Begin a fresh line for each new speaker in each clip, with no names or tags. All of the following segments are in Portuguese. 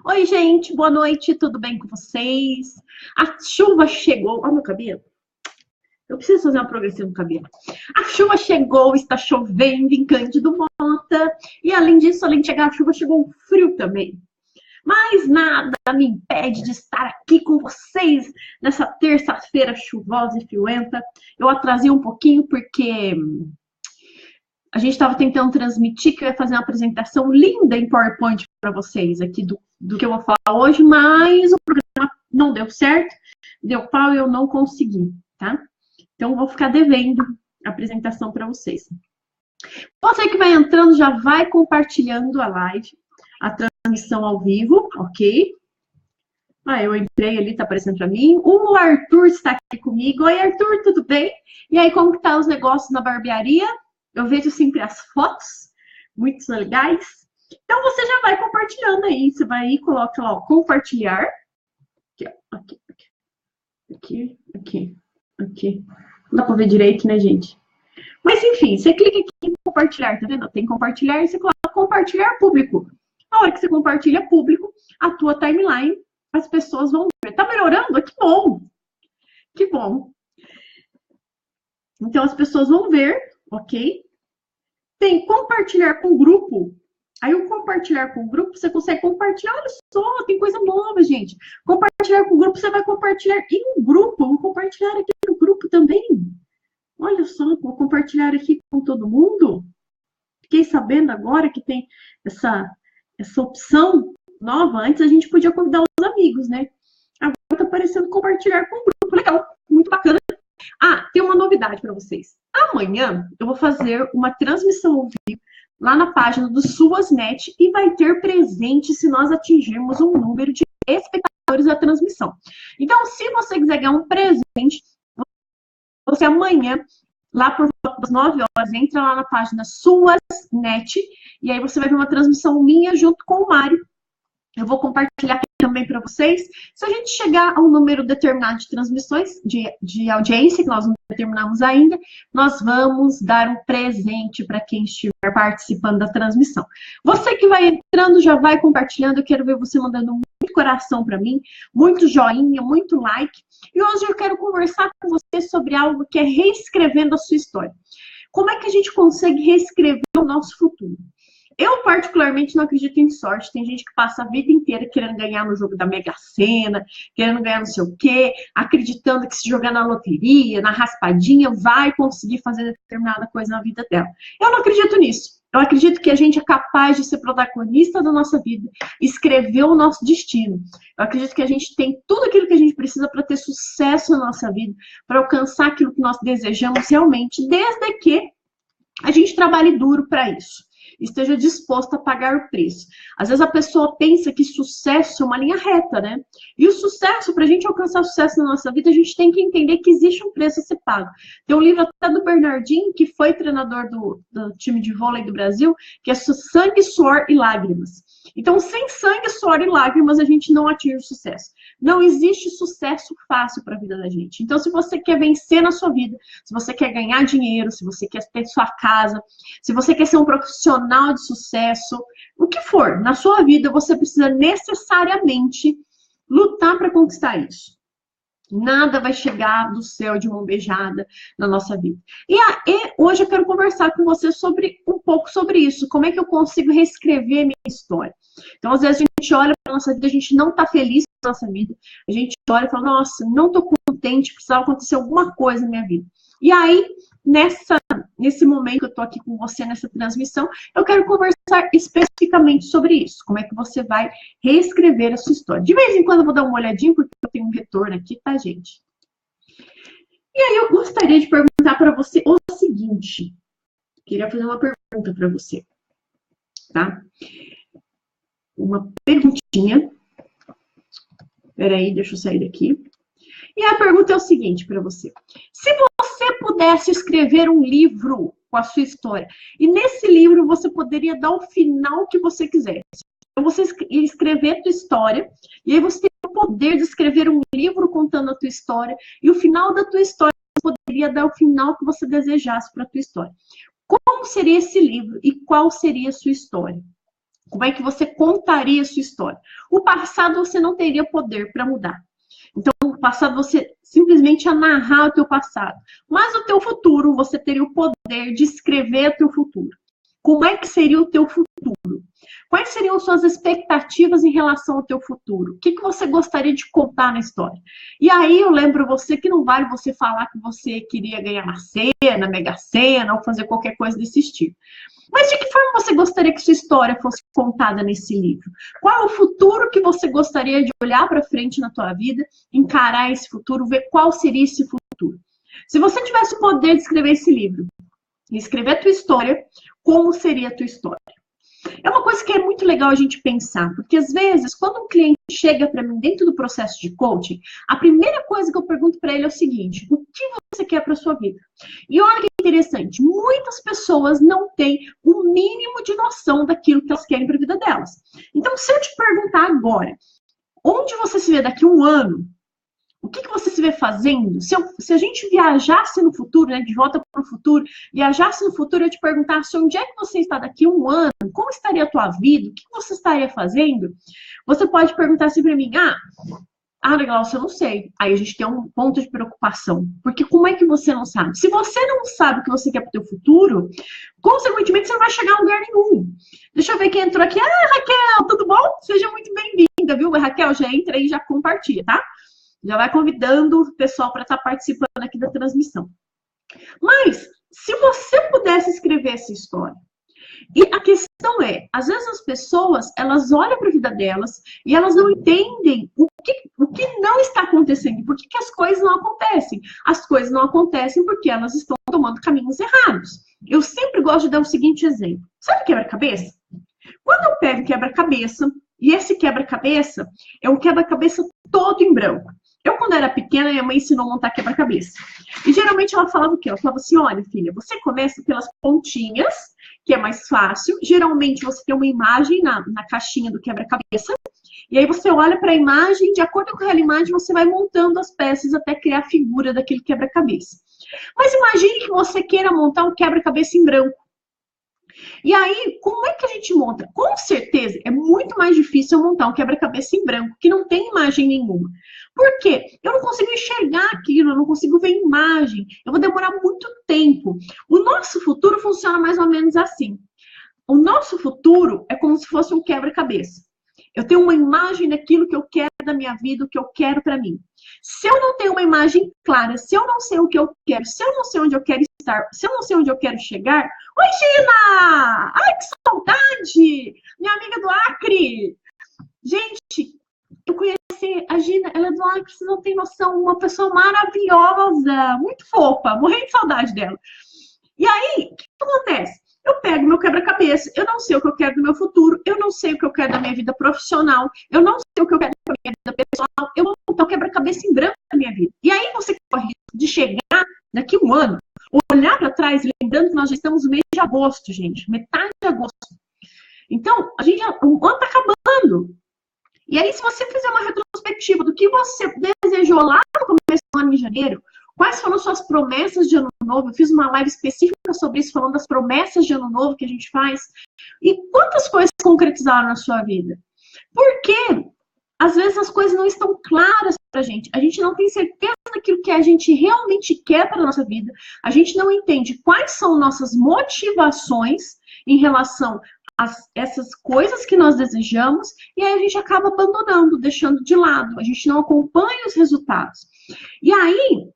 Oi, gente, boa noite, tudo bem com vocês? A chuva chegou. Olha meu cabelo. Eu preciso fazer uma progressiva no cabelo. A chuva chegou, está chovendo em Cândido Mota. E além disso, além de chegar a chuva, chegou o frio também. Mas nada me impede de estar aqui com vocês nessa terça-feira chuvosa e friorenta. Eu atrasei um pouquinho porque a gente estava tentando transmitir que eu ia fazer uma apresentação linda em PowerPoint para vocês aqui do que eu vou falar hoje, mas o programa não deu certo, deu pau e eu não consegui, tá? Então, eu vou ficar devendo a apresentação para vocês. Você que vai entrando, já vai compartilhando a live, a transmissão ao vivo, ok? Ah, eu entrei ali, tá aparecendo para mim. O Arthur está aqui comigo. Oi, Arthur, tudo bem? E aí, como que tá os negócios na barbearia? Eu vejo sempre as fotos, muito legais. Então, você já vai compartilhando aí. Você vai aí, coloca lá, ó, compartilhar. Aqui. Não dá para ver direito, né, gente? Mas, enfim, você clica aqui em compartilhar, tá vendo? Tem compartilhar e você coloca compartilhar público. Na hora que você compartilha público, a tua timeline, as pessoas vão ver. Tá melhorando? Que bom! Que bom. Então, as pessoas vão ver, ok? Tem compartilhar com grupo. Aí, o compartilhar com grupo, você consegue compartilhar. Olha só, tem coisa nova, gente. Compartilhar com grupo, você vai compartilhar em um grupo. Vou compartilhar aqui no grupo também. Olha só, vou compartilhar aqui com todo mundo. Fiquei sabendo agora que tem essa opção nova. Antes a gente podia convidar os amigos, né? Agora tá aparecendo compartilhar com grupo. Legal, muito bacana. Ah, tem uma novidade para vocês. Amanhã eu vou fazer uma transmissão ao vivo lá na página do Suasnet e vai ter presente se nós atingirmos um número de espectadores da transmissão. Então, se você quiser ganhar um presente, você amanhã, lá por volta das 9 horas, entra lá na página Suasnet e aí você vai ver uma transmissão minha junto com o Mário. Eu vou compartilhar aqui também para vocês. Se a gente chegar a um número determinado de transmissões, de audiência, que nós não determinamos ainda, nós vamos dar um presente para quem estiver participando da transmissão. Você que vai entrando, já vai compartilhando. Eu quero ver você mandando muito coração para mim, muito joinha, muito like. E hoje eu quero conversar com você sobre algo que é reescrevendo a sua história. Como é que a gente consegue reescrever o nosso futuro? Eu, particularmente, não acredito em sorte. Tem gente que passa a vida inteira querendo ganhar no jogo da Mega Sena, querendo ganhar não sei o quê, acreditando que se jogar na loteria, na raspadinha, vai conseguir fazer determinada coisa na vida dela. Eu não acredito nisso. Eu acredito que a gente é capaz de ser protagonista da nossa vida, escrever o nosso destino. Eu acredito que a gente tem tudo aquilo que a gente precisa para ter sucesso na nossa vida, para alcançar aquilo que nós desejamos realmente, desde que a gente trabalhe duro para isso. Esteja disposto a pagar o preço. Às vezes a pessoa pensa que sucesso é uma linha reta, né? E o sucesso, para a gente alcançar sucesso na nossa vida, a gente tem que entender que existe um preço a ser pago. Tem um livro até do Bernardinho, que foi treinador do time de vôlei do Brasil, que é Sangue, Suor e Lágrimas. Então, sem sangue, suor e lágrimas, a gente não atinge o sucesso. Não existe sucesso fácil para a vida da gente. Então, se você quer vencer na sua vida, se você quer ganhar dinheiro, se você quer ter sua casa, se você quer ser um profissional de sucesso, o que for, na sua vida, você precisa necessariamente lutar para conquistar isso. Nada vai chegar do céu de mão beijada na nossa vida. E hoje eu quero conversar com você um pouco sobre isso. Como é que eu consigo reescrever minha história? Então, às vezes, a gente olha para a nossa vida, a gente não está feliz com a nossa vida. A gente olha e fala, nossa, não estou contente, precisava acontecer alguma coisa na minha vida. E aí, nesse momento que eu estou aqui com você, nessa transmissão, eu quero conversar especificamente sobre isso. Como é que você vai reescrever a sua história. De vez em quando eu vou dar uma olhadinha, porque eu tenho um retorno aqui, tá, gente? E aí eu gostaria de perguntar para você o seguinte. Queria fazer uma pergunta para você, tá? Uma perguntinha. Peraí, deixa eu sair daqui. E a pergunta é o seguinte para você. Se você pudesse escrever um livro com a sua história, e nesse livro você poderia dar o final que você quisesse. Então, você ia escrever a tua história, e aí você tem o poder de escrever um livro contando a tua história, e o final da tua história você poderia dar o final que você desejasse para a tua história. Como seria esse livro e qual seria a sua história? Como é que você contaria a sua história? O passado você não teria poder para mudar. Então, no passado você simplesmente ia narrar o teu passado. Mas o teu futuro, você teria o poder de escrever o teu futuro. Como é que seria o teu futuro? Quais seriam suas expectativas em relação ao teu futuro? O que você gostaria de contar na história? E aí eu lembro você que não vale você falar que você queria ganhar na Sena, Mega Sena, ou fazer qualquer coisa desse tipo. Mas de que forma você gostaria que sua história fosse contada nesse livro? Qual é o futuro que você gostaria de olhar para frente na tua vida, encarar esse futuro, ver qual seria esse futuro? Se você tivesse o poder de escrever esse livro, escrever a tua história, como seria a tua história? É uma coisa que é muito legal a gente pensar, porque às vezes, quando um cliente chega para mim dentro do processo de coaching, a primeira coisa que eu pergunto para ele é o seguinte: o que você quer para sua vida? E olha que interessante, muitas pessoas não têm o mínimo de noção daquilo que elas querem para a vida delas. Então, se eu te perguntar agora, onde você se vê daqui a um ano? O que você se vê fazendo? Se a gente viajasse no futuro, né, de volta para o futuro, viajasse no futuro, eu te perguntasse onde é que você está daqui a um ano, como estaria a tua vida, o que você estaria fazendo? Você pode perguntar assim para mim, legal, eu não sei. Aí a gente tem um ponto de preocupação, porque como é que você não sabe? Se você não sabe o que você quer para o teu futuro, consequentemente você não vai chegar a lugar nenhum. Deixa eu ver quem entrou aqui. Raquel, tudo bom? Seja muito bem-vinda, viu? Raquel, já entra aí e já compartilha, tá? Já vai convidando o pessoal para estar participando aqui da transmissão. Mas, se você pudesse escrever essa história, e a questão é, às vezes as pessoas, elas olham para a vida delas e elas não entendem o que não está acontecendo, por que as coisas não acontecem. As coisas não acontecem porque elas estão tomando caminhos errados. Eu sempre gosto de dar o seguinte exemplo. Sabe quebra-cabeça? Quando eu pego quebra-cabeça, e esse quebra-cabeça é um quebra-cabeça todo em branco. Eu, quando era pequena, minha mãe ensinou a montar quebra-cabeça. E geralmente ela falava o quê? Ela falava assim, olha, filha, você começa pelas pontinhas, que é mais fácil. Geralmente você tem uma imagem na caixinha do quebra-cabeça. E aí você olha para a imagem, de acordo com aquela imagem, você vai montando as peças até criar a figura daquele quebra-cabeça. Mas imagine que você queira montar um quebra-cabeça em branco. E aí, como é que a gente monta? Com certeza, é muito mais difícil eu montar um quebra-cabeça em branco, que não tem imagem nenhuma. Por quê? Eu não consigo enxergar aquilo, eu não consigo ver imagem. Eu vou demorar muito tempo. O nosso futuro funciona mais ou menos assim. O nosso futuro é como se fosse um quebra-cabeça. Eu tenho uma imagem daquilo que eu quero da minha vida, o que eu quero para mim. Se eu não tenho uma imagem clara, se eu não sei o que eu quero, se eu não sei onde eu quero estar, se eu não sei onde eu quero chegar... Oi, Gina! Ai, que saudade! Minha amiga do Acre! Gente, eu conheci a Gina, ela é do Acre, vocês não têm noção, uma pessoa maravilhosa, muito fofa, morrendo de saudade dela. E aí, o que acontece? Eu pego meu quebra-cabeça, eu não sei o que eu quero do meu futuro, eu não sei o que eu quero da minha vida profissional, eu não sei o que eu quero da minha vida pessoal, eu vou montar o quebra-cabeça em branco da minha vida. E aí você corre de chegar daqui a um ano, olhar para trás, lembrando que nós já estamos no mês de agosto, gente, metade de agosto. Então, o ano está acabando. E aí, se você fizer uma retrospectiva do que você desejou lá no começo do ano, em janeiro, quais foram suas promessas de ano novo? Eu fiz uma live específica sobre isso, falando das promessas de ano novo que a gente faz. E quantas coisas se concretizaram na sua vida? Porque, às vezes, as coisas não estão claras pra gente. A gente não tem certeza daquilo que a gente realmente quer para a nossa vida. A gente não entende quais são nossas motivações em relação essas coisas que nós desejamos, e aí a gente acaba abandonando, deixando de lado, a gente não acompanha os resultados. E aí,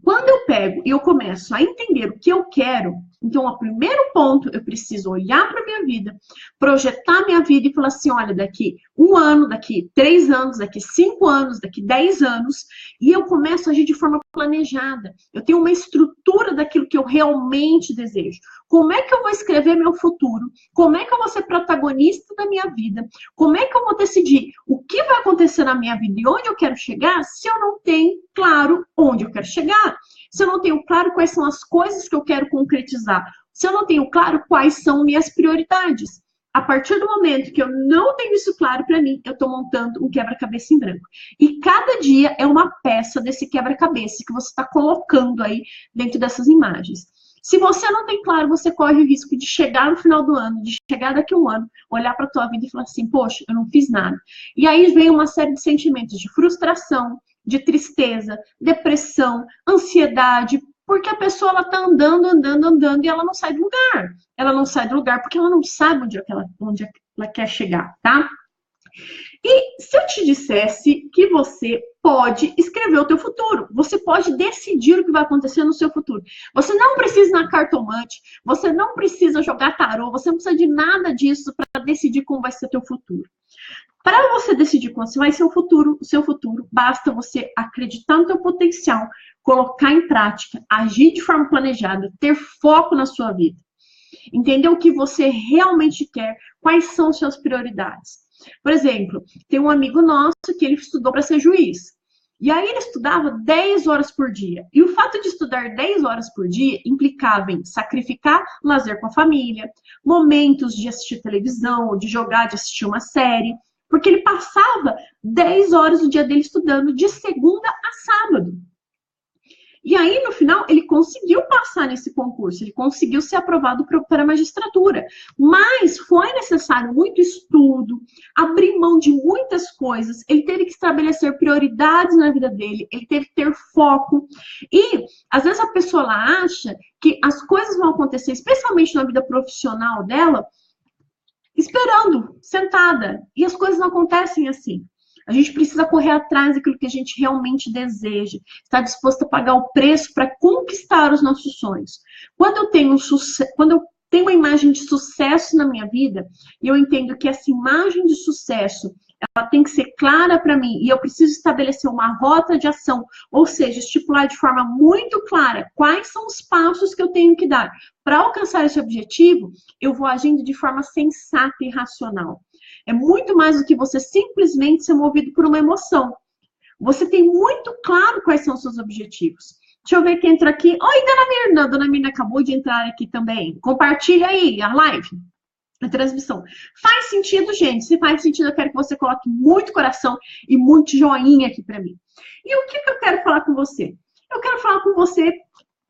quando eu pego e eu começo a entender o que eu quero, então, o primeiro ponto, eu preciso olhar para a minha vida, projetar a minha vida e falar assim, olha, daqui 1 ano, daqui 3 anos, daqui 5 anos, daqui 10 anos, e eu começo a agir de forma planejada. Eu tenho uma estrutura daquilo que eu realmente desejo. Como é que eu vou escrever meu futuro? Como é que eu vou ser protagonista da minha vida? Como é que eu vou decidir o que vai acontecer na minha vida e onde eu quero chegar se eu não tenho claro onde eu quero chegar? Se eu não tenho claro quais são as coisas que eu quero concretizar, se eu não tenho claro quais são minhas prioridades. A partir do momento que eu não tenho isso claro para mim, eu estou montando um quebra-cabeça em branco. E cada dia é uma peça desse quebra-cabeça que você está colocando aí dentro dessas imagens. Se você não tem claro, você corre o risco de chegar no final do ano, de chegar daqui a um ano, olhar para a tua vida e falar assim, poxa, eu não fiz nada. E aí vem uma série de sentimentos de frustração, de tristeza, depressão, ansiedade, porque a pessoa ela tá andando e ela não sai do lugar. Ela não sai do lugar porque ela não sabe onde ela quer chegar, tá? E se eu te dissesse que você pode escrever o teu futuro, você pode decidir o que vai acontecer no seu futuro. Você não precisa ir na cartomante, você não precisa jogar tarô, você não precisa de nada disso para decidir como vai ser o teu futuro. Para você decidir como vai ser o seu futuro, basta você acreditar no teu potencial, colocar em prática, agir de forma planejada, ter foco na sua vida. Entender o que você realmente quer, quais são as suas prioridades. Por exemplo, tem um amigo nosso que ele estudou para ser juiz. E aí ele estudava 10 horas por dia. E o fato de estudar 10 horas por dia implicava em sacrificar lazer com a família, momentos de assistir televisão, de jogar, de assistir uma série. Porque ele passava 10 horas do dia dele estudando de segunda a sábado. E aí, no final, ele conseguiu passar nesse concurso, ele conseguiu ser aprovado para a magistratura. Mas foi necessário muito estudo, abrir mão de muitas coisas, ele teve que estabelecer prioridades na vida dele, ele teve que ter foco. E, às vezes, a pessoa ela acha que as coisas vão acontecer, especialmente na vida profissional dela, esperando, sentada. E as coisas não acontecem assim. A gente precisa correr atrás daquilo que a gente realmente deseja. Estar disposto a pagar o preço para conquistar os nossos sonhos. Quando eu tenho uma imagem de sucesso na minha vida, e eu entendo que essa imagem de sucesso, ela tem que ser clara para mim, e eu preciso estabelecer uma rota de ação, ou seja, estipular de forma muito clara quais são os passos que eu tenho que dar para alcançar esse objetivo, eu vou agindo de forma sensata e racional. É muito mais do que você simplesmente ser movido por uma emoção. Você tem muito claro quais são os seus objetivos. Deixa eu ver quem entra aqui. Oi, Dona Mirna. Dona Mirna acabou de entrar aqui também. Compartilha aí a live, a transmissão. Faz sentido, gente? Se faz sentido, eu quero que você coloque muito coração e muito joinha aqui para mim. E o que eu quero falar com você? Eu quero falar com você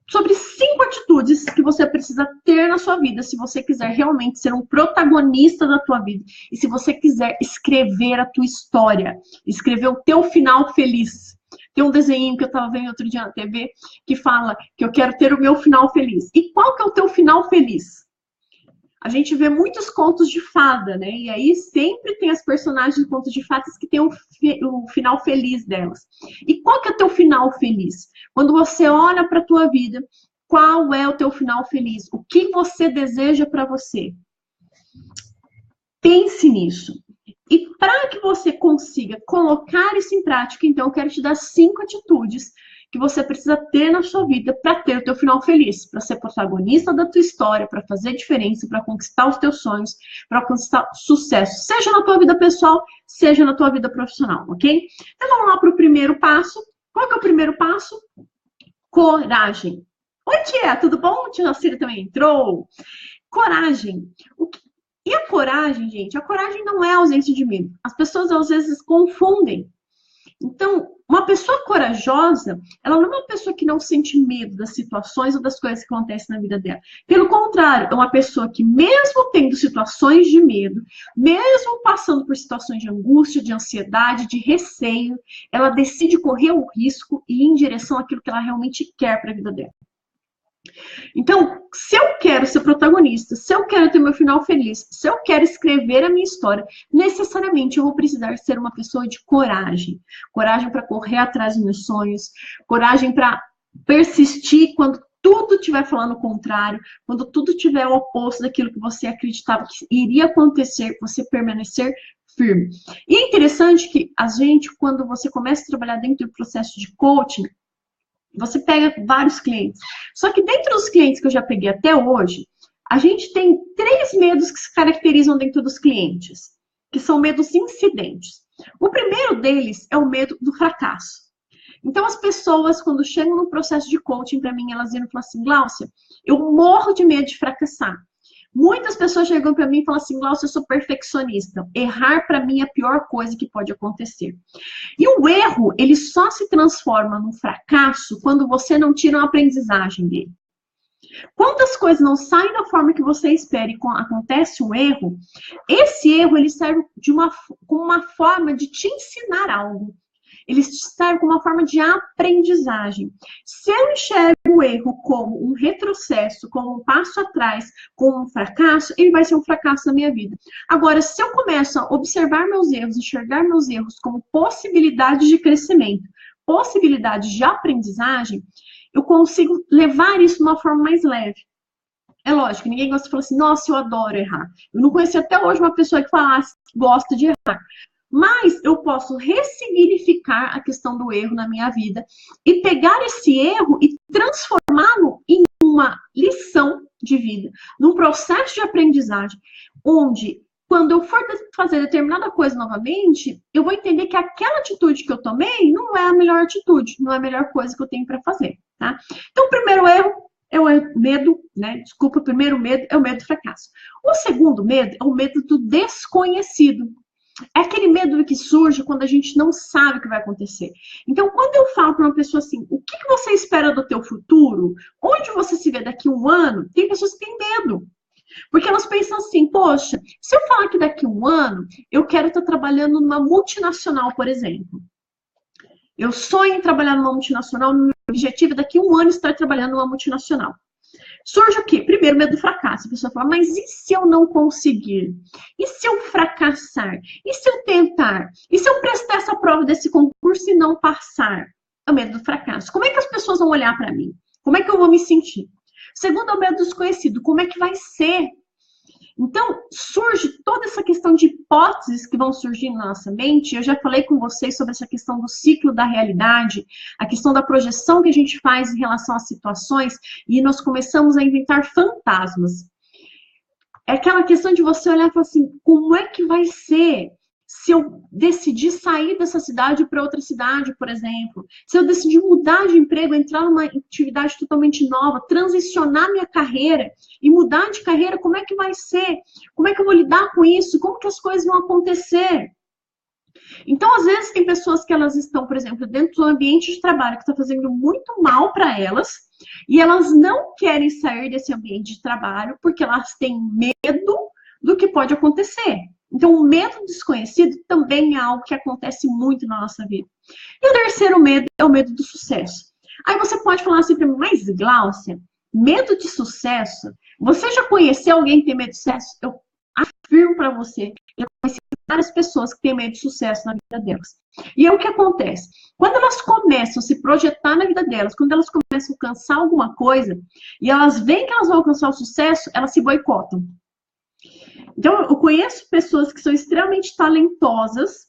sobre 5 atitudes que você precisa ter na sua vida se você quiser realmente ser um protagonista da tua vida e se você quiser escrever a tua história, escrever o teu final feliz. Tem um desenho que eu estava vendo outro dia na TV que fala que eu quero ter o meu final feliz. E qual que é o teu final feliz? A gente vê muitos contos de fada, né? E aí sempre tem as personagens de contos de fadas que tem o final feliz delas. E qual que é o teu final feliz? Quando você olha para a tua vida, qual é o teu final feliz? O que você deseja para você? Pense nisso. E para que você consiga colocar isso em prática, então eu quero te dar 5 atitudes que você precisa ter na sua vida para ter o teu final feliz, para ser protagonista da tua história, para fazer diferença, para conquistar os teus sonhos, para conquistar sucesso, seja na tua vida pessoal, seja na tua vida profissional, ok? Então vamos lá para o primeiro passo. Qual que é o primeiro passo? Coragem. Oi, tia, tudo bom? Tia Cira também entrou. Coragem. E a coragem, gente? A coragem não é ausência de medo. As pessoas às vezes confundem. Então, uma pessoa corajosa, ela não é uma pessoa que não sente medo das situações ou das coisas que acontecem na vida dela. Pelo contrário, é uma pessoa que mesmo tendo situações de medo, mesmo passando por situações de angústia, de ansiedade, de receio, ela decide correr o risco e ir em direção àquilo que ela realmente quer para a vida dela. Então, se eu quero ser protagonista, se eu quero ter meu final feliz, se eu quero escrever a minha história, necessariamente eu vou precisar ser uma pessoa de coragem. Coragem para correr atrás dos meus sonhos, coragem para persistir quando tudo estiver falando o contrário, quando tudo estiver o oposto daquilo que você acreditava que iria acontecer, você permanecer firme. E é interessante que a gente, quando você começa a trabalhar dentro do processo de coaching, você pega vários clientes. Só que dentro dos clientes que eu já peguei até hoje, a gente tem 3 medos que se caracterizam dentro dos clientes, que são medos incidentes. O primeiro deles é o medo do fracasso. Então, as pessoas, quando chegam no processo de coaching para mim, elas viram e falam assim, Gláucia, eu morro de medo de fracassar. Muitas pessoas chegam para mim e falam assim, Gláucia, eu sou perfeccionista. Errar para mim é a pior coisa que pode acontecer. E o erro, ele só se transforma num fracasso quando você não tira uma aprendizagem dele. Quando as coisas não saem da forma que você espera e acontece um erro, esse erro ele serve como uma forma de te ensinar algo. Ele serve como uma forma de aprendizagem. Se eu enxergo o erro como um retrocesso, como um passo atrás, como um fracasso, ele vai ser um fracasso na minha vida. Agora, se eu começo a observar meus erros, enxergar meus erros como possibilidades de crescimento, possibilidades de aprendizagem, eu consigo levar isso de uma forma mais leve. É lógico, ninguém gosta de falar assim, nossa, eu adoro errar. Eu não conheci até hoje uma pessoa que falasse que gosta de errar. Mas eu posso ressignificar a questão do erro na minha vida e pegar esse erro e transformá-lo em uma lição de vida, num processo de aprendizagem, onde, quando eu for fazer determinada coisa novamente, eu vou entender que aquela atitude que eu tomei não é a melhor atitude, não é a melhor coisa que eu tenho para fazer, tá? Então, o primeiro erro é o medo, né? Desculpa, o primeiro medo é o medo do fracasso. O segundo medo é o medo do desconhecido. É aquele medo que surge quando a gente não sabe o que vai acontecer. Então, quando eu falo para uma pessoa assim, o que você espera do teu futuro? Onde você se vê daqui a um ano? Tem pessoas que têm medo. Porque elas pensam assim, poxa, se eu falar que daqui a um ano eu quero estar trabalhando numa multinacional, por exemplo. Eu sonho em trabalhar numa multinacional, meu objetivo é daqui a um ano estar trabalhando numa multinacional. Surge o quê? Primeiro, medo do fracasso. A pessoa fala, mas e se eu não conseguir? E se eu fracassar? E se eu tentar? E se eu prestar essa prova desse concurso e não passar? É o medo do fracasso. Como é que as pessoas vão olhar para mim? Como é que eu vou me sentir? Segundo, é o medo do desconhecido. Como é que vai ser? Então, surge toda essa questão de hipóteses que vão surgir na nossa mente. Eu já falei com vocês sobre essa questão do ciclo da realidade, a questão da projeção que a gente faz em relação às situações, e nós começamos a inventar fantasmas. É aquela questão de você olhar e falar assim, como é que vai ser se eu decidir sair dessa cidade para outra cidade, por exemplo? Se eu decidir mudar de emprego, entrar numa atividade totalmente nova, transicionar minha carreira e mudar de carreira, como é que vai ser? Como é que eu vou lidar com isso? Como que as coisas vão acontecer? Então, às vezes, tem pessoas que elas estão, por exemplo, dentro do ambiente de trabalho que está fazendo muito mal para elas, e elas não querem sair desse ambiente de trabalho porque elas têm medo do que pode acontecer. Então, o medo desconhecido também é algo que acontece muito na nossa vida. E o terceiro medo é o medo do sucesso. Aí você pode falar assim para mim, mas Gláucia, medo de sucesso? Você já conheceu alguém que tem medo de sucesso? Eu afirmo para você, eu conheci várias pessoas que têm medo de sucesso na vida delas. E é o que acontece. Quando elas começam a se projetar na vida delas, quando elas começam a alcançar alguma coisa, e elas veem que elas vão alcançar o sucesso, elas se boicotam. Então, eu conheço pessoas que são extremamente talentosas,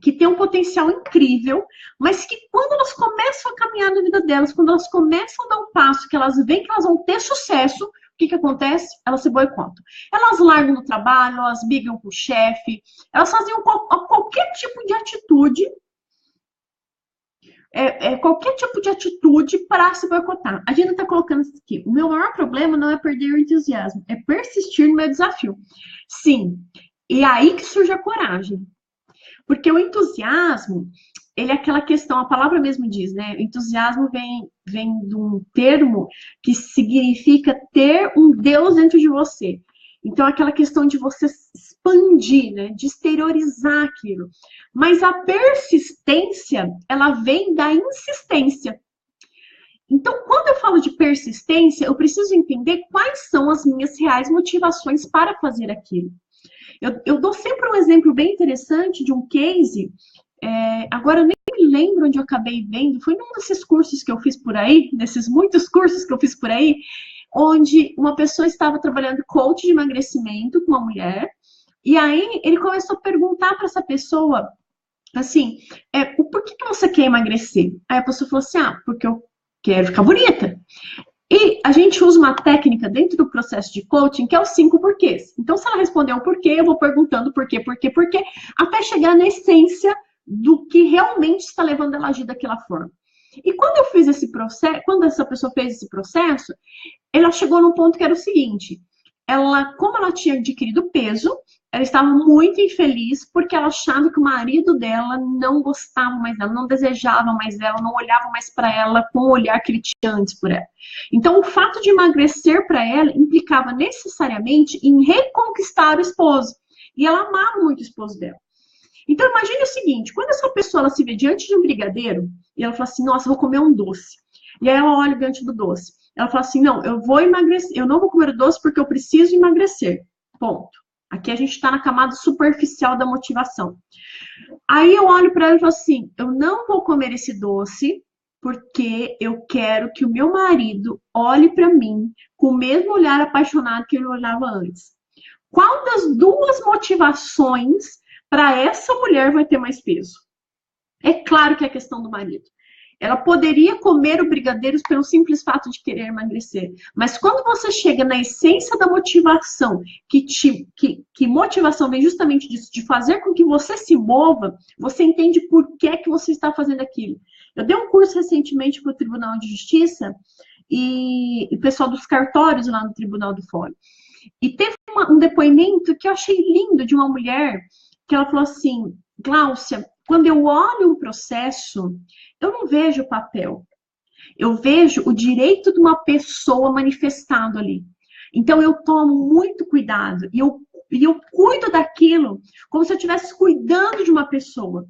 que têm um potencial incrível, mas que quando elas começam a caminhar na vida delas, quando elas começam a dar um passo, que elas veem que elas vão ter sucesso, o que acontece? Elas se boicotam. Elas largam no trabalho, elas brigam com o chefe, elas fazem qualquer tipo de atitude, qualquer tipo de atitude para se boicotar. A gente está colocando isso aqui. O meu maior problema não é perder o entusiasmo, é persistir no meu desafio. Sim, e é aí que surge a coragem. Porque o entusiasmo, ele é aquela questão, a palavra mesmo diz, né? O entusiasmo vem de um termo que significa ter um Deus dentro de você. Então, aquela questão de você expandir, né? De exteriorizar aquilo. Mas a persistência, ela vem da insistência. Então, quando eu falo de persistência, eu preciso entender quais são as minhas reais motivações para fazer aquilo. Eu dou sempre um exemplo bem interessante de um case, agora eu nem me lembro onde eu acabei vendo, foi num desses cursos que eu fiz por aí, desses muitos cursos que eu fiz por aí, onde uma pessoa estava trabalhando coach de emagrecimento com uma mulher, e aí ele começou a perguntar para essa pessoa, assim, por que você quer emagrecer? Aí a pessoa falou assim, porque eu quero ficar bonita. E a gente usa uma técnica dentro do processo de coaching que é os 5 porquês. Então, se ela responder o porquê, eu vou perguntando por quê, até chegar na essência do que realmente está levando ela a agir daquela forma. E quando eu fiz esse processo, quando essa pessoa fez esse processo, ela chegou num ponto que era o seguinte: ela, como ela tinha adquirido peso, ela estava muito infeliz porque ela achava que o marido dela não gostava mais dela, não desejava mais dela, não olhava mais para ela com o olhar que ele tinha antes por ela. Então, o fato de emagrecer para ela implicava necessariamente em reconquistar o esposo. E ela amava muito o esposo dela. Então, imagine o seguinte, quando essa pessoa ela se vê diante de um brigadeiro, e ela fala assim, nossa, vou comer um doce. E aí ela olha diante do doce. Ela fala assim, não, eu vou emagrecer, eu não vou comer o doce porque eu preciso emagrecer. Ponto. Aqui a gente está na camada superficial da motivação. Aí eu olho para ela e falo assim, eu não vou comer esse doce porque eu quero que o meu marido olhe para mim com o mesmo olhar apaixonado que ele olhava antes. Qual das duas motivações para essa mulher vai ter mais peso? É claro que é a questão do marido. Ela poderia comer o brigadeiro pelo simples fato de querer emagrecer. Mas quando você chega na essência da motivação, que motivação vem justamente disso, de fazer com que você se mova, você entende por que você está fazendo aquilo. Eu dei um curso recentemente para o Tribunal de Justiça e o pessoal dos cartórios lá no Tribunal do Fórum. E teve um depoimento que eu achei lindo de uma mulher, que ela falou assim, Gláucia, quando eu olho um processo, eu não vejo o papel. Eu vejo o direito de uma pessoa manifestado ali. Então, eu tomo muito cuidado. E eu cuido daquilo como se eu estivesse cuidando de uma pessoa.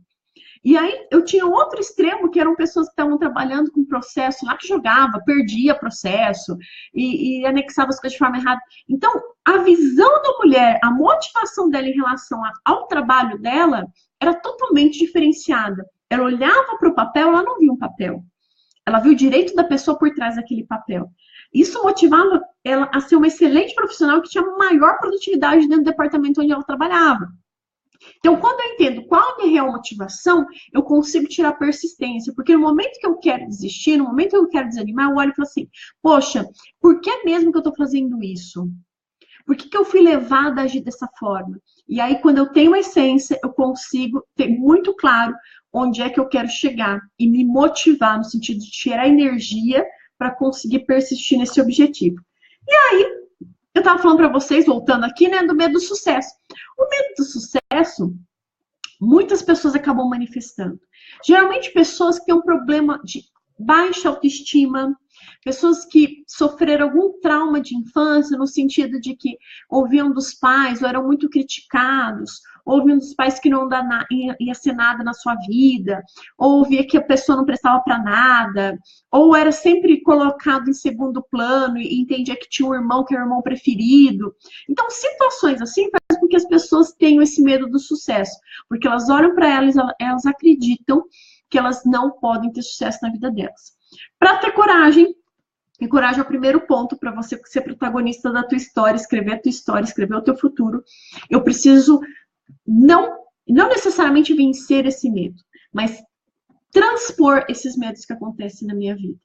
E aí, eu tinha outro extremo, que eram pessoas que estavam trabalhando com processo lá, que jogava, perdia processo e anexava as coisas de forma errada. Então, a visão da mulher, a motivação dela em relação ao trabalho dela, era totalmente diferenciada. Ela olhava para o papel, ela não via um papel. Ela viu o direito da pessoa por trás daquele papel. Isso motivava ela a ser uma excelente profissional que tinha maior produtividade dentro do departamento onde ela trabalhava. Então, quando eu entendo qual é a minha real motivação, eu consigo tirar persistência. Porque no momento que eu quero desistir, no momento que eu quero desanimar, eu olho e falo assim, poxa, por que mesmo que eu estou fazendo isso? Por que eu fui levada a agir dessa forma? E aí, quando eu tenho a essência, eu consigo ter muito claro onde é que eu quero chegar e me motivar no sentido de tirar energia para conseguir persistir nesse objetivo. E aí, eu estava falando para vocês, voltando aqui, né, do medo do sucesso. O medo do sucesso, muitas pessoas acabam manifestando. Geralmente, pessoas que têm um problema de baixa autoestima, pessoas que sofreram algum trauma de infância, no sentido de que ouviam dos pais, ou eram muito criticados, ouviam dos pais que não ia ser nada na sua vida, ou ouvia que a pessoa não prestava para nada, ou era sempre colocado em segundo plano e entendia que tinha um irmão que era o irmão preferido. Então, situações assim fazem com que as pessoas tenham esse medo do sucesso, porque elas olham para elas acreditam que elas não podem ter sucesso na vida delas. Para ter coragem, e coragem é o primeiro ponto para você ser protagonista da tua história, escrever a tua história, escrever o teu futuro. Eu preciso não necessariamente vencer esse medo, mas transpor esses medos que acontecem na minha vida.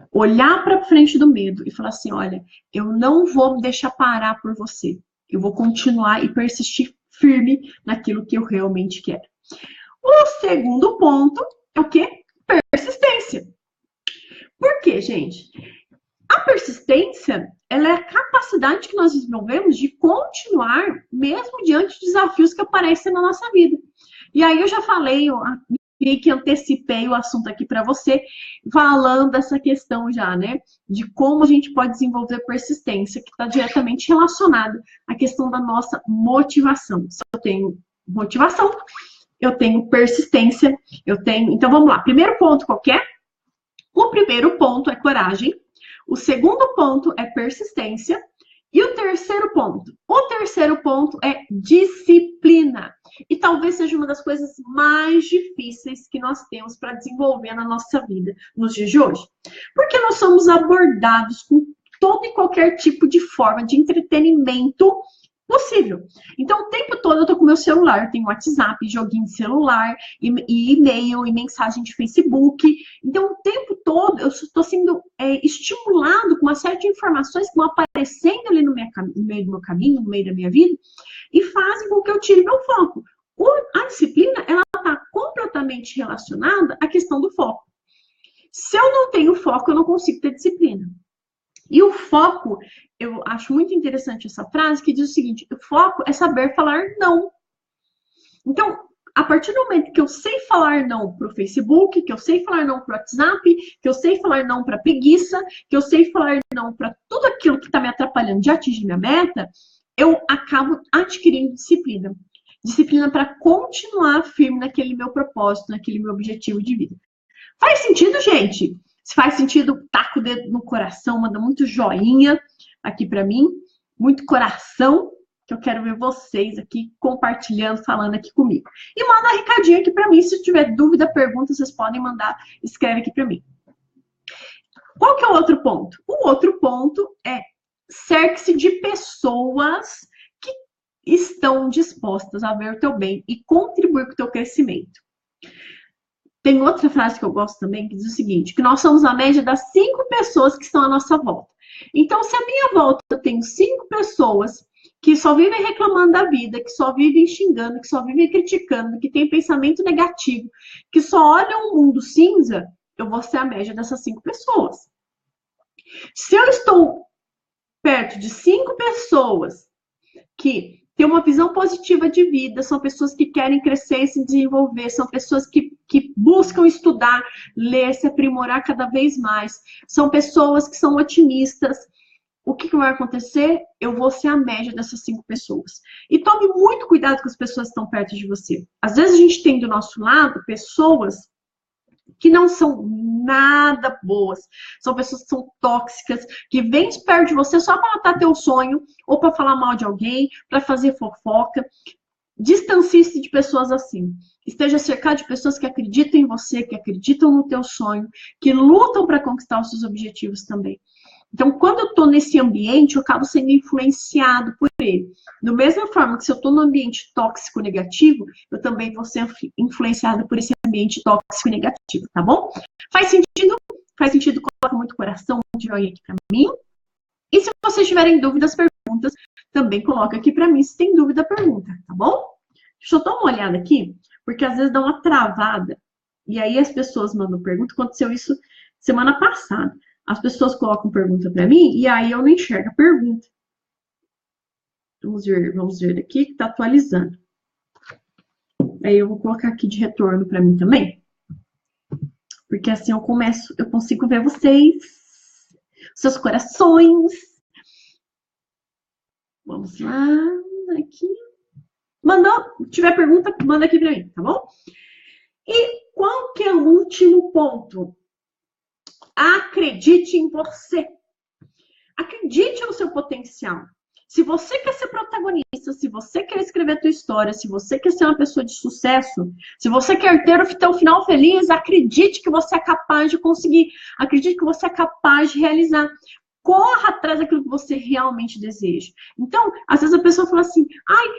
Olhar para frente do medo e falar assim, olha, eu não vou me deixar parar por você. Eu vou continuar e persistir firme naquilo que eu realmente quero. O segundo ponto é o quê? Persistência. Por quê, gente? A persistência, ela é a capacidade que nós desenvolvemos de continuar mesmo diante de desafios que aparecem na nossa vida. E aí eu já falei, eu que antecipei o assunto aqui para você, falando dessa questão já, né? De como a gente pode desenvolver persistência, que está diretamente relacionada à questão da nossa motivação. Se eu tenho motivação, eu tenho persistência, eu tenho... Então, vamos lá. Primeiro ponto, qual que é? O primeiro ponto é coragem. O segundo ponto é persistência. E o terceiro ponto? O terceiro ponto é disciplina. E talvez seja uma das coisas mais difíceis que nós temos para desenvolver na nossa vida nos dias de hoje. Porque nós somos abordados com todo e qualquer tipo de forma de entretenimento possível. Então, o tempo todo eu tô com meu celular, tenho WhatsApp, joguinho de celular, e e-mail, e mensagem de Facebook. Então, o tempo todo eu estou sendo estimulado com uma série de informações que vão aparecendo ali no meio do meu caminho, no meio da minha vida, e fazem com que eu tire meu foco. A disciplina, ela está completamente relacionada à questão do foco. Se eu não tenho foco, eu não consigo ter disciplina. E o foco, eu acho muito interessante essa frase que diz o seguinte: o foco é saber falar não. Então, a partir do momento que eu sei falar não para o Facebook, que eu sei falar não para o WhatsApp, que eu sei falar não para preguiça, que eu sei falar não para tudo aquilo que está me atrapalhando de atingir minha meta, eu acabo adquirindo disciplina. Disciplina para continuar firme naquele meu propósito, naquele meu objetivo de vida. Faz sentido, gente? Se faz sentido, taca o dedo no coração, manda muito joinha aqui para mim, muito coração, que eu quero ver vocês aqui compartilhando, falando aqui comigo. E manda um recadinho aqui para mim, se tiver dúvida, pergunta, vocês podem mandar, escreve aqui para mim. Qual que é o outro ponto? O outro ponto é cerque-se de pessoas que estão dispostas a ver o teu bem e contribuir com o teu crescimento. Tem outra frase que eu gosto também, que diz o seguinte, que nós somos a média das 5 pessoas que estão à nossa volta. Então, se a minha volta eu tenho 5 pessoas que só vivem reclamando da vida, que só vivem xingando, que só vivem criticando, que tem pensamento negativo, que só olham o mundo cinza, eu vou ser a média dessas 5 pessoas. Se eu estou perto de 5 pessoas que têm uma visão positiva de vida, são pessoas que querem crescer e se desenvolver, são pessoas que buscam estudar, ler, se aprimorar cada vez mais, são pessoas que são otimistas. O que vai acontecer? Eu vou ser a média dessas 5 pessoas. E tome muito cuidado com as pessoas que estão perto de você. Às vezes a gente tem do nosso lado pessoas que não são nada boas. São pessoas que são tóxicas, que vêm perto de você só para matar teu sonho, ou para falar mal de alguém, para fazer fofoca. Distancie-se de pessoas assim. Esteja cercado de pessoas que acreditam em você, que acreditam no teu sonho, que lutam para conquistar os seus objetivos também. Então, quando eu estou nesse ambiente, eu acabo sendo influenciado por ele. Da mesma forma que se eu estou num ambiente tóxico negativo, eu também vou ser influenciada por esse ambiente tóxico negativo, tá bom? Faz sentido? Faz sentido? Coloca muito coração, muito joinha aqui para mim. E se vocês tiverem dúvidas, perguntas, também coloca aqui para mim se tem dúvida, pergunta, tá bom? Deixa eu dar uma olhada aqui, porque às vezes dá uma travada. E aí as pessoas mandam pergunta. Aconteceu isso semana passada. As pessoas colocam pergunta para mim e aí eu não enxergo a pergunta. Vamos ver aqui que está atualizando. Aí eu vou colocar aqui de retorno para mim também. Porque assim eu consigo ver vocês, seus corações. Vamos lá, aqui. Se tiver pergunta, manda aqui para mim, tá bom? E qual que é o último ponto? Acredite em você. Acredite no seu potencial. Se você quer ser protagonista, se você quer escrever a tua história, se você quer ser uma pessoa de sucesso, se você quer ter o teu final feliz, acredite que você é capaz de conseguir. Acredite que você é capaz de realizar. Corra atrás daquilo que você realmente deseja. Então, às vezes a pessoa fala assim,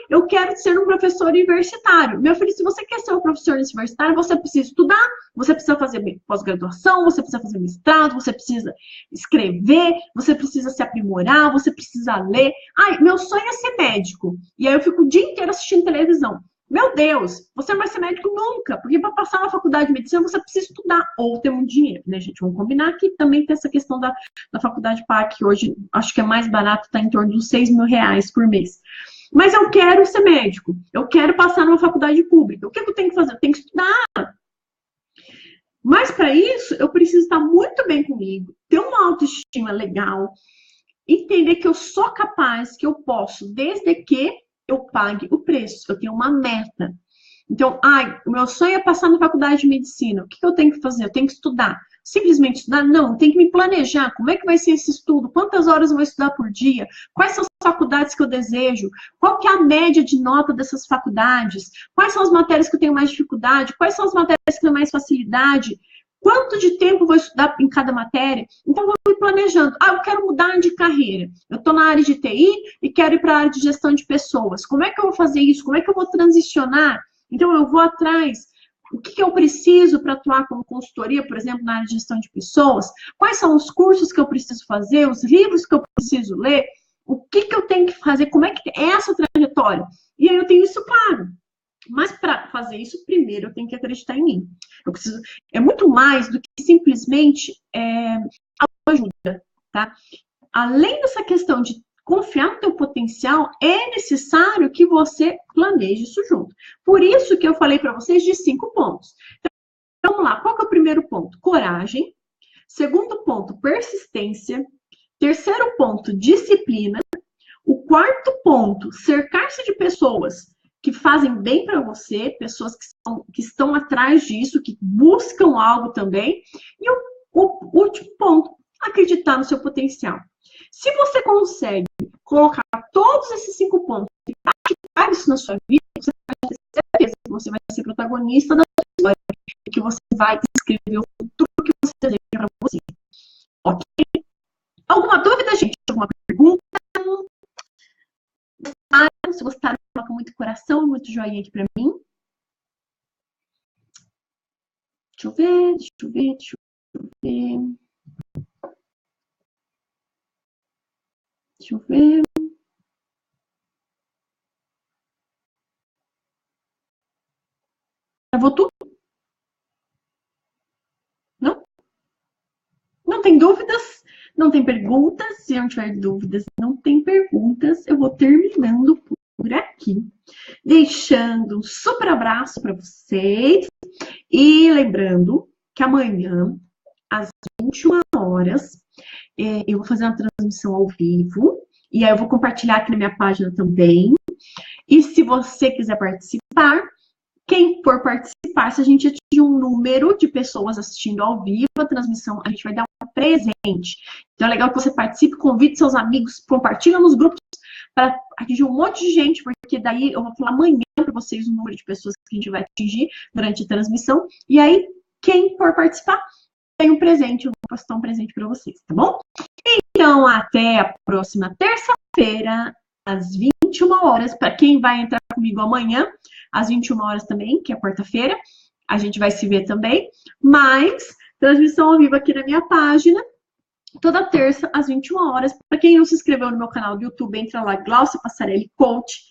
eu quero ser um professor universitário. Meu filho, se você quer ser um professor universitário, você precisa estudar, você precisa fazer pós-graduação, você precisa fazer mestrado, você precisa escrever, você precisa se aprimorar, você precisa ler. Meu sonho é ser médico. E aí eu fico o dia inteiro assistindo televisão. Meu Deus, você não vai ser médico nunca, porque para passar na faculdade de medicina você precisa estudar ou ter muito dinheiro, né, gente? Vamos combinar que também tem essa questão da faculdade PAC, que hoje acho que é mais barato, está em torno dos 6 mil reais por mês. Mas eu quero ser médico, eu quero passar numa faculdade pública. O que eu tenho que fazer? Eu tenho que estudar. Mas para isso, eu preciso estar muito bem comigo, ter uma autoestima legal, entender que eu sou capaz, que eu posso, desde que eu pague o preço, eu tenho uma meta. Então, o meu sonho é passar na faculdade de medicina. O que eu tenho que fazer? Eu tenho que estudar. Simplesmente estudar? Não, eu tenho que me planejar. Como é que vai ser esse estudo? Quantas horas eu vou estudar por dia? Quais são as faculdades que eu desejo? Qual que é a média de nota dessas faculdades? Quais são as matérias que eu tenho mais dificuldade? Quais são as matérias que eu tenho mais facilidade? Quanto de tempo eu vou estudar em cada matéria? Então, eu vou me planejando. Eu quero mudar de carreira. Eu estou na área de TI e quero ir para a área de gestão de pessoas. Como é que eu vou fazer isso? Como é que eu vou transicionar? Então, eu vou atrás. O que eu preciso para atuar como consultoria, por exemplo, na área de gestão de pessoas? Quais são os cursos que eu preciso fazer? Os livros que eu preciso ler? O que eu tenho que fazer? Como é que é essa trajetória? E aí eu tenho isso claro. Mas para fazer isso, primeiro eu tenho que acreditar em mim. É muito mais do que simplesmente ajuda, tá? além dessa questão de confiar no teu potencial, é necessário que você planeje isso junto. Por isso que eu falei para vocês de 5 pontos. Então, vamos lá. Qual que é o primeiro ponto? Coragem. Segundo ponto, persistência. Terceiro ponto, disciplina. O quarto ponto, cercar-se de pessoas que fazem bem para você, pessoas que estão atrás disso, que buscam algo também. E o último ponto, acreditar no seu potencial. Se você consegue colocar todos esses 5 pontos e praticar isso na sua vida, você vai ter certeza que você vai ser protagonista da sua história e que você vai escrever o futuro que você deseja para você. Ok? Alguma dúvida, gente? Alguma pergunta? Se gostaram, coloca muito coração, muito joinha aqui para mim. Deixa eu ver. Deixa eu ver. Travou tudo? Não? Não tem dúvidas? Não tem perguntas? Se não tiver dúvidas, não tem perguntas, eu vou terminando por aqui. Deixando um super abraço para vocês. E lembrando que amanhã, às 21 horas, eu vou fazer uma transmissão ao vivo. E aí eu vou compartilhar aqui na minha página também. E se você quiser participar, quem for participar, se a gente atingir um número de pessoas assistindo ao vivo a transmissão, a gente vai dar um presente. Então é legal que você participe, convide seus amigos, compartilha nos grupos para atingir um monte de gente, porque daí eu vou falar amanhã para vocês o número de pessoas que a gente vai atingir durante a transmissão. E aí, quem for participar, tem um presente, eu vou postar um presente para vocês, tá bom? Então, até a próxima terça-feira, às 21 horas, para quem vai entrar comigo amanhã, às 21 horas também, que é quarta-feira, a gente vai se ver também, mas transmissão ao vivo aqui na minha página, toda terça, às 21 horas. Para quem não se inscreveu no meu canal do YouTube, entra lá, Glaucia Passarelli Coach,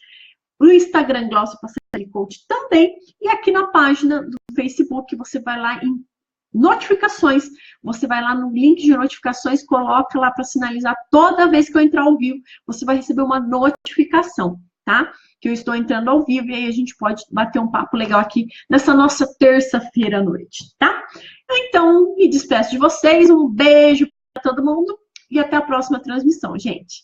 no Instagram, Glaucia Passarelli Coach também, e aqui na página do Facebook, você vai lá em notificações, você vai lá no link de notificações, coloca lá para sinalizar toda vez que eu entrar ao vivo, você vai receber uma notificação, tá? Que eu estou entrando ao vivo e aí a gente pode bater um papo legal aqui nessa nossa terça-feira à noite, tá? Então, me despeço de vocês, um beijo para todo mundo e até a próxima transmissão, gente.